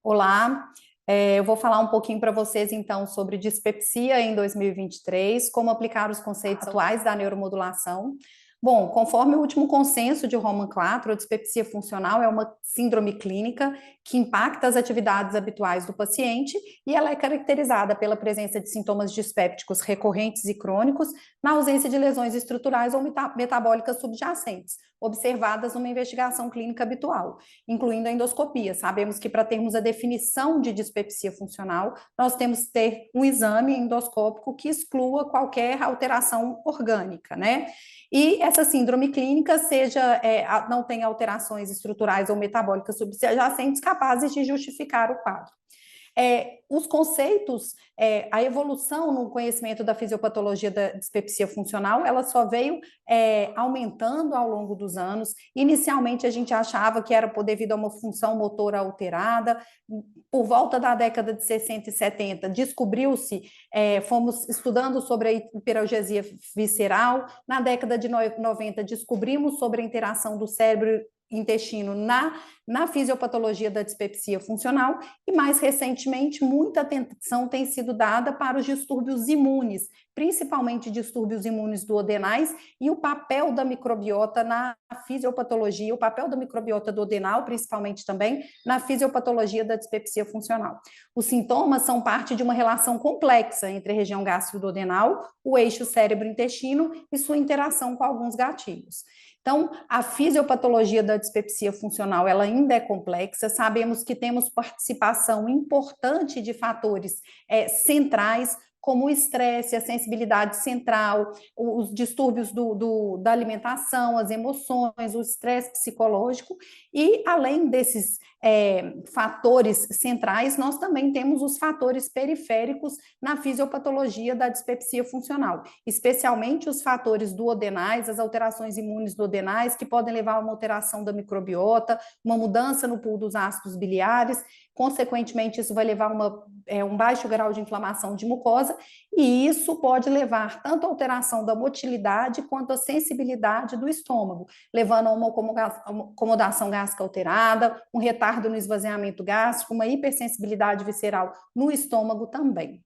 Olá, eu vou falar um pouquinho para vocês então sobre dispepsia em 2023, como aplicar os conceitos atuais da neuromodulação. Bom, conforme o último consenso de Roman 4, a dispepsia funcional é uma síndrome clínica que impacta as atividades habituais do paciente e ela é caracterizada pela presença de sintomas dispépticos recorrentes e crônicos na ausência de lesões estruturais ou metabólicas subjacentes, observadas numa investigação clínica habitual, incluindo a endoscopia. Sabemos que para termos a definição de dispepsia funcional, nós temos que ter um exame endoscópico que exclua qualquer alteração orgânica, né? E essa síndrome clínica não tem alterações estruturais ou metabólicas subjacentes capazes de justificar o quadro. Os conceitos, a evolução no conhecimento da fisiopatologia da dispepsia funcional, ela só veio aumentando ao longo dos anos. Inicialmente, a gente achava que era devido a uma função motora alterada. Por volta da década de 60 e 70, descobriu-se, fomos estudando sobre a hiperalgesia visceral. Na década de 90, descobrimos sobre a interação do cérebro intestino na fisiopatologia da dispepsia funcional e, mais recentemente, muita atenção tem sido dada para os distúrbios imunes, principalmente distúrbios imunes duodenais e o papel da microbiota na fisiopatologia, o papel da microbiota duodenal, principalmente também, na fisiopatologia da dispepsia funcional. Os sintomas são parte de uma relação complexa entre a região gastro-duodenal, o eixo cérebro-intestino e sua interação com alguns gatilhos. Então, a fisiopatologia da dispepsia funcional, ela ainda é complexa, sabemos que temos participação importante de fatores centrais, como o estresse, a sensibilidade central, os distúrbios da alimentação, as emoções, o estresse psicológico, e além desses fatores centrais, nós também temos os fatores periféricos na fisiopatologia da dispepsia funcional, especialmente os fatores duodenais, as alterações imunes duodenais, que podem levar a uma alteração da microbiota, uma mudança no pool dos ácidos biliares. Consequentemente, isso vai levar a um baixo grau de inflamação de mucosa, e isso pode levar tanto à alteração da motilidade quanto à sensibilidade do estômago, levando a uma acomodação gástrica alterada, um retardo no esvaziamento gástrico, uma hipersensibilidade visceral no estômago também.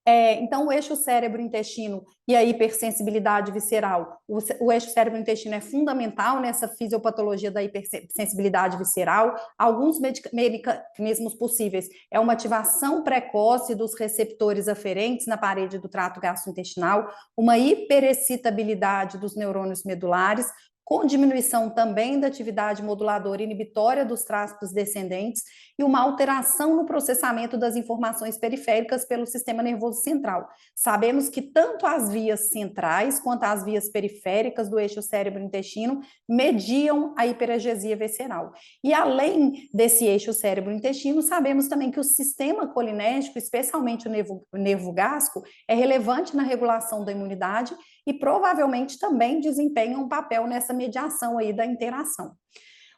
Então, o eixo cérebro-intestino e a hipersensibilidade visceral. O eixo cérebro-intestino é fundamental nessa fisiopatologia da hipersensibilidade visceral. Alguns mecanismos possíveis é uma ativação precoce dos receptores aferentes na parede do trato gastrointestinal, uma hiperexcitabilidade dos neurônios medulares, com diminuição também da atividade moduladora inibitória dos tratos descendentes e uma alteração no processamento das informações periféricas pelo sistema nervoso central. Sabemos que tanto as vias centrais quanto as vias periféricas do eixo cérebro-intestino mediam a hiperagesia visceral. E além desse eixo cérebro-intestino, sabemos também que o sistema colinético, especialmente o nervo gástrico, é relevante na regulação da imunidade e provavelmente também desempenha um papel nessa mediação aí da interação.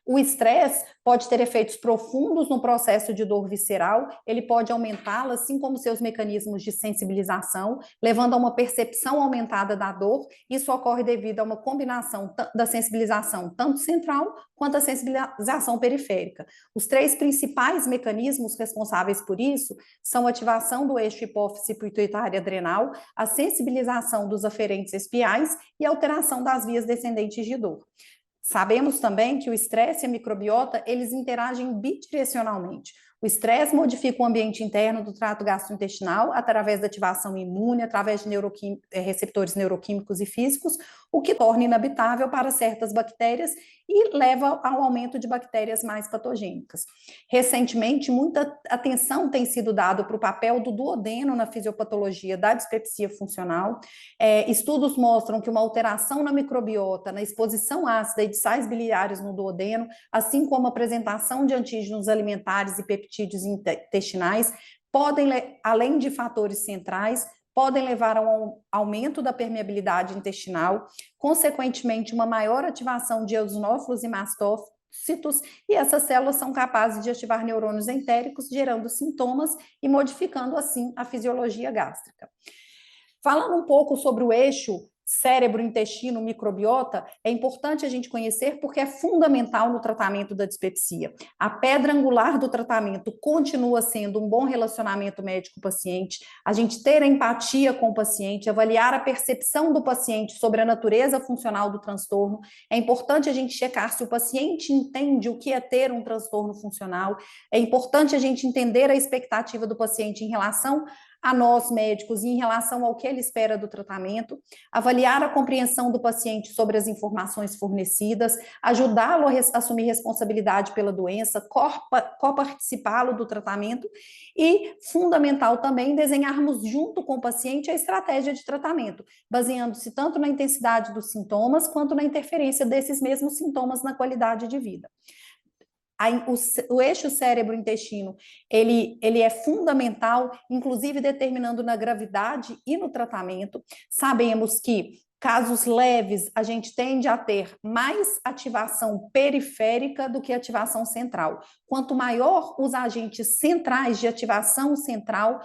O estresse pode ter efeitos profundos no processo de dor visceral, ele pode aumentá-la, assim como seus mecanismos de sensibilização, levando a uma percepção aumentada da dor. Isso ocorre devido a uma combinação da sensibilização tanto central quanto a sensibilização periférica. Os três principais mecanismos responsáveis por isso são a ativação do eixo hipófise pituitária adrenal, a sensibilização dos aferentes espiais e a alteração das vias descendentes de dor. Sabemos também que o estresse e a microbiota, eles interagem bidirecionalmente. O estresse modifica o ambiente interno do trato gastrointestinal através da ativação imune, através de receptores neuroquímicos e físicos, o que torna inabitável para certas bactérias e leva ao aumento de bactérias mais patogênicas. Recentemente, muita atenção tem sido dada para o papel do duodeno na fisiopatologia da dispepsia funcional. Estudos mostram que uma alteração na microbiota, na exposição ácida e de sais biliares no duodeno, assim como a apresentação de antígenos alimentares e peptídeos intestinais, podem, além de fatores centrais, podem levar a um aumento da permeabilidade intestinal, consequentemente, uma maior ativação de eosinófilos e mastócitos, e essas células são capazes de ativar neurônios entéricos, gerando sintomas e modificando, assim, a fisiologia gástrica. Falando um pouco sobre o eixo cérebro, intestino, microbiota, é importante a gente conhecer porque é fundamental no tratamento da dispepsia. A pedra angular do tratamento continua sendo um bom relacionamento médico-paciente, a gente ter empatia com o paciente, avaliar a percepção do paciente sobre a natureza funcional do transtorno. É importante a gente checar se o paciente entende o que é ter um transtorno funcional, é importante a gente entender a expectativa do paciente em relação a nós médicos e em relação ao que ele espera do tratamento, avaliar a compreensão do paciente sobre as informações fornecidas, ajudá-lo a assumir responsabilidade pela doença, coparticipá-lo do tratamento e, fundamental também, desenharmos junto com o paciente a estratégia de tratamento, baseando-se tanto na intensidade dos sintomas quanto na interferência desses mesmos sintomas na qualidade de vida. O eixo cérebro-intestino, ele é fundamental, inclusive determinando na gravidade e no tratamento. Sabemos que casos leves, a gente tende a ter mais ativação periférica do que ativação central. Quanto maior os agentes centrais de ativação central,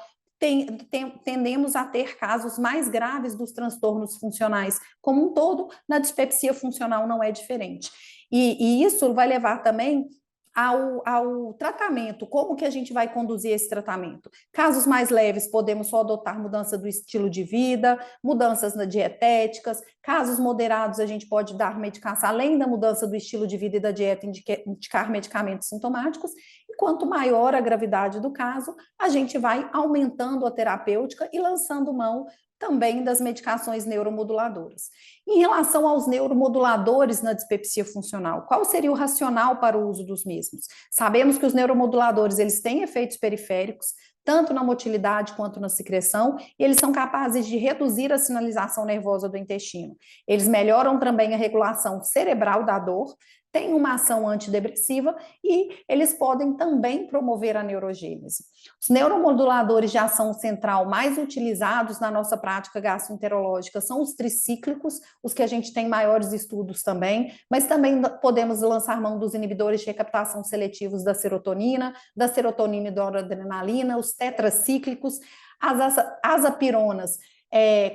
tendemos a ter casos mais graves dos transtornos funcionais como um todo. Na dispepsia funcional não é diferente. E isso vai levar também ao tratamento, como que a gente vai conduzir esse tratamento? Casos mais leves, podemos só adotar mudança do estilo de vida, mudanças dietéticas. Casos moderados, a gente pode dar medicação, além da mudança do estilo de vida e da dieta, indicar medicamentos sintomáticos. E quanto maior a gravidade do caso, a gente vai aumentando a terapêutica e lançando mão também das medicações neuromoduladoras. Em relação aos neuromoduladores na dispepsia funcional, qual seria o racional para o uso dos mesmos? Sabemos que os neuromoduladores, eles têm efeitos periféricos, tanto na motilidade quanto na secreção, e eles são capazes de reduzir a sinalização nervosa do intestino. Eles melhoram também a regulação cerebral da dor, têm uma ação antidepressiva e eles podem também promover a neurogênese. Os neuromoduladores de ação central mais utilizados na nossa prática gastroenterológica são os tricíclicos, os que a gente tem maiores estudos também, mas também podemos lançar mão dos inibidores de recaptação seletivos da serotonina e da noradrenalina, os tetracíclicos, as azapironas,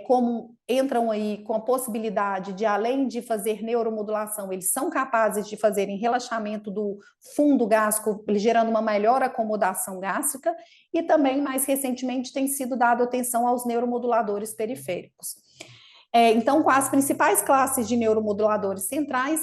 como entram aí com a possibilidade de, além de fazer neuromodulação, eles são capazes de fazerem relaxamento do fundo gástrico, gerando uma melhor acomodação gástrica, e também, mais recentemente, tem sido dado atenção aos neuromoduladores periféricos. Então, com as principais classes de neuromoduladores centrais,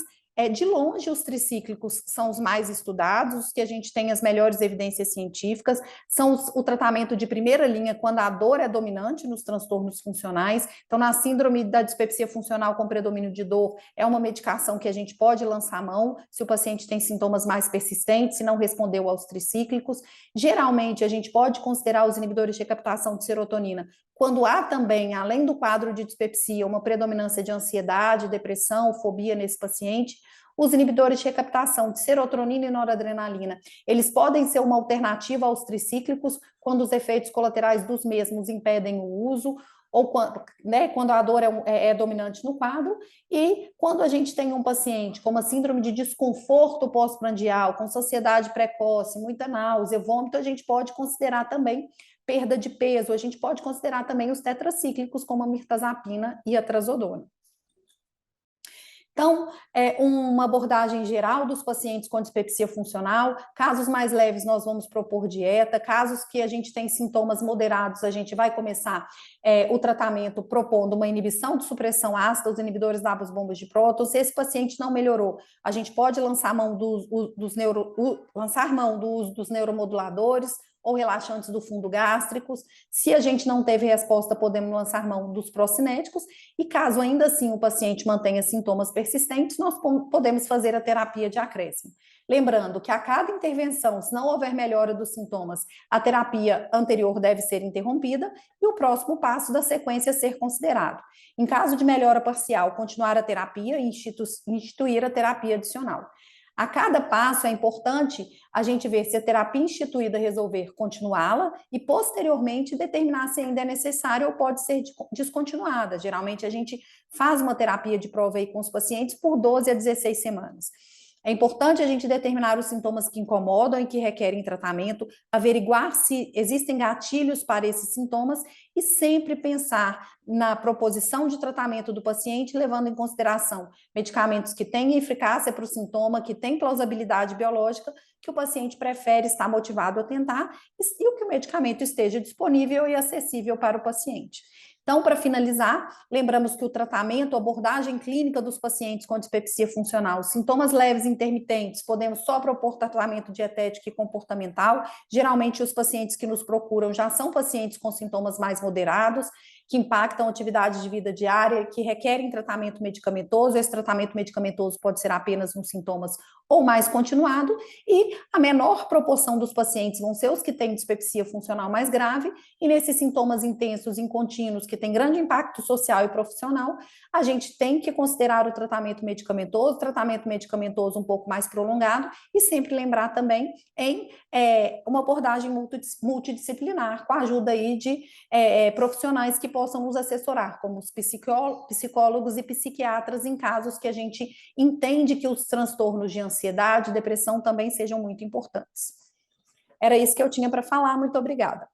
de longe, os tricíclicos são os mais estudados, os que a gente tem as melhores evidências científicas, são o tratamento de primeira linha quando a dor é dominante nos transtornos funcionais. Então, na síndrome da dispepsia funcional com predomínio de dor, é uma medicação que a gente pode lançar mão se o paciente tem sintomas mais persistentes, se não respondeu aos tricíclicos. Geralmente, a gente pode considerar os inibidores de recaptação de serotonina quando há também, além do quadro de dispepsia, uma predominância de ansiedade, depressão, fobia nesse paciente. Os inibidores de recaptação de serotonina e noradrenalina, eles podem ser uma alternativa aos tricíclicos quando os efeitos colaterais dos mesmos impedem o uso, ou quando a dor é dominante no quadro, e quando a gente tem um paciente com uma síndrome de desconforto pós-prandial, com saciedade precoce, muita náusea, vômito, a gente pode considerar também perda de peso, a gente pode considerar também os tetracíclicos, como a mirtazapina e a trazodona. Então, uma abordagem geral dos pacientes com dispepsia funcional. Casos mais leves, nós vamos propor dieta. Casos que a gente tem sintomas moderados, a gente vai começar o tratamento propondo uma inibição de supressão ácida, os inibidores da bombas de prótons. Se esse paciente não melhorou, a gente pode lançar mão do uso dos neuromoduladores ou relaxantes do fundo gástricos. Se a gente não teve resposta, podemos lançar mão dos procinéticos, e caso ainda assim o paciente mantenha sintomas persistentes, nós podemos fazer a terapia de acréscimo. Lembrando que a cada intervenção, se não houver melhora dos sintomas, a terapia anterior deve ser interrompida e o próximo passo da sequência ser considerado. Em caso de melhora parcial, continuar a terapia e instituir a terapia adicional. A cada passo é importante a gente ver se a terapia instituída resolver continuá-la e, posteriormente, determinar se ainda é necessária ou pode ser descontinuada. Geralmente, a gente faz uma terapia de prova aí com os pacientes por 12 a 16 semanas. É importante a gente determinar os sintomas que incomodam e que requerem tratamento, averiguar se existem gatilhos para esses sintomas e sempre pensar na proposição de tratamento do paciente, levando em consideração medicamentos que têm eficácia para o sintoma, que têm plausibilidade biológica, que o paciente prefere estar motivado a tentar e o que o medicamento esteja disponível e acessível para o paciente. Então, para finalizar, lembramos que o tratamento, a abordagem clínica dos pacientes com dispepsia funcional, sintomas leves e intermitentes, podemos só propor tratamento dietético e comportamental. Geralmente, os pacientes que nos procuram já são pacientes com sintomas mais moderados, que impactam a atividade de vida diária, que requerem tratamento medicamentoso. Esse tratamento medicamentoso pode ser apenas nos sintomas ou mais continuado, e a menor proporção dos pacientes vão ser os que têm dispepsia funcional mais grave, e nesses sintomas intensos e contínuos, que têm grande impacto social e profissional, a gente tem que considerar o tratamento medicamentoso um pouco mais prolongado, e sempre lembrar também em uma abordagem multidisciplinar, com a ajuda aí de profissionais que possam nos assessorar, como os psicólogos e psiquiatras, em casos que a gente entende que os transtornos de ansiedade e depressão também sejam muito importantes. Era isso que eu tinha para falar, muito obrigada.